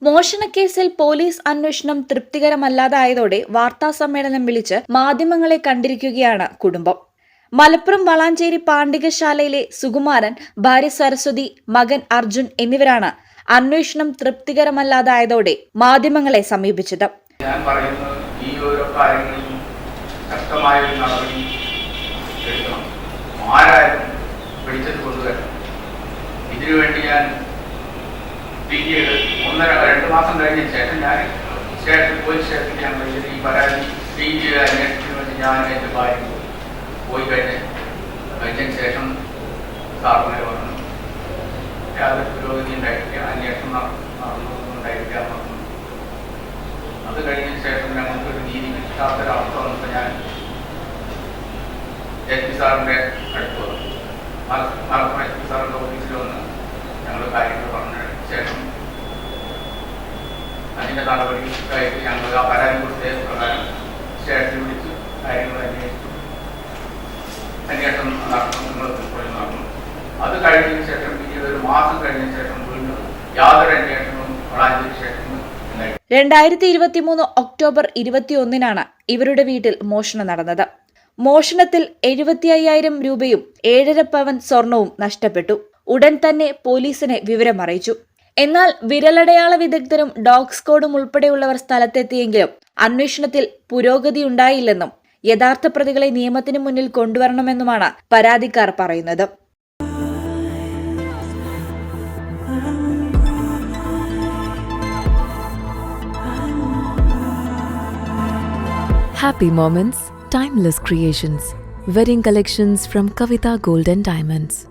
മോഷണക്കേസിൽ police അന്വേഷണം തൃപ്തികരമല്ലാതായതോടെ വാർത്താസമ്മേളനം വിളിച്ച് മാധ്യമങ്ങളെ കണ്ടിരിക്കുകയാണ് കുടുംബം. മലപ്പുറം വളാഞ്ചേരി പാണ്ഡികശാലയിലെ സുകുമാരൻ, ഭാര്യ സരസ്വതി, മകൻ അർജുൻ എന്നിവരാണ് അന്വേഷണം തൃപ്തികരമല്ലാതായതോടെ മാധ്യമങ്ങളെ സമീപിച്ചത്. ഞാൻ പറയുന്നത് ഈ ഓരോ കാര്യങ്ങളിലും ശക്തമായ ഒരു നടപടി എടുക്കണം. ആരായാലും പിടിച്ചത് കൊണ്ടുവരണം. ഇതിനുവേണ്ടി ഞാൻ പിന്നീട് 1-2 മാസം കഴിഞ്ഞ ശേഷം ഞാൻ പോലീസ് സ്റ്റേഷനിൽ ഞാൻ ഈ പരാതി അന്വേഷണത്തിന് വേണ്ടി ഞാൻ എൻ്റെ ഭാര്യ പോയി കഴിഞ്ഞതിന് ശേഷം സാറിനെ പറഞ്ഞു യാതൊരു പുരോഗതി ഉണ്ടായിരിക്കുക, അന്വേഷണം നടന്നുണ്ടായിരിക്കുക പറഞ്ഞു. അത് കഴിഞ്ഞതിന് ശേഷം ഞങ്ങൾക്കൊരു നീതി കിട്ടാത്തൊരവസ്ഥ വന്നപ്പോൾ ഞാൻ SP സാറിൻ്റെ അടുത്ത് വന്നു. മലപ്പുറം SP സാറിൻ്റെ ഓഫീസിൽ വന്ന് ഞങ്ങൾ കാര്യങ്ങൾ പറഞ്ഞ ശേഷം അതിൻ്റെ നടപടിക്കായിട്ട് ഞങ്ങൾ ആ പരാതി കൊടുത്ത പ്രകാരം സ്റ്റേഷനിൽ വിളിച്ച് കാര്യങ്ങൾ അന്വേഷണം നടന്നു. അത് കഴിഞ്ഞതിന് ശേഷം പിന്നീട് ഒരു മാസം കഴിഞ്ഞതിന് ശേഷം വീണ്ടും യാതൊരു അന്വേഷണവും വളാഞ്ചേരി സ്റ്റേഷനിൽ 2023 ഒക്ടോബർ 21 ഇവരുടെ വീട്ടിൽ മോഷണം നടന്നത്. മോഷണത്തിൽ 75,000 രൂപയും 7.5 പവൻ സ്വർണവും നഷ്ടപ്പെട്ടു. ഉടൻ തന്നെ പോലീസിനെ വിവരമറിയിച്ചു. എന്നാൽ വിരലടയാള വിദഗ്ധരും ഡോഗ് സ്ക്വാഡും ഉൾപ്പെടെയുള്ളവർ സ്ഥലത്തെത്തിയെങ്കിലും അന്വേഷണത്തിൽ പുരോഗതിയുണ്ടായില്ലെന്നും യഥാർത്ഥ പ്രതികളെ നിയമത്തിന് മുന്നിൽ കൊണ്ടുവരണമെന്നുമാണ് പരാതിക്കാർ പറയുന്നത്. Happy moments, timeless creations. Wedding collections from Kavita Gold and Diamonds.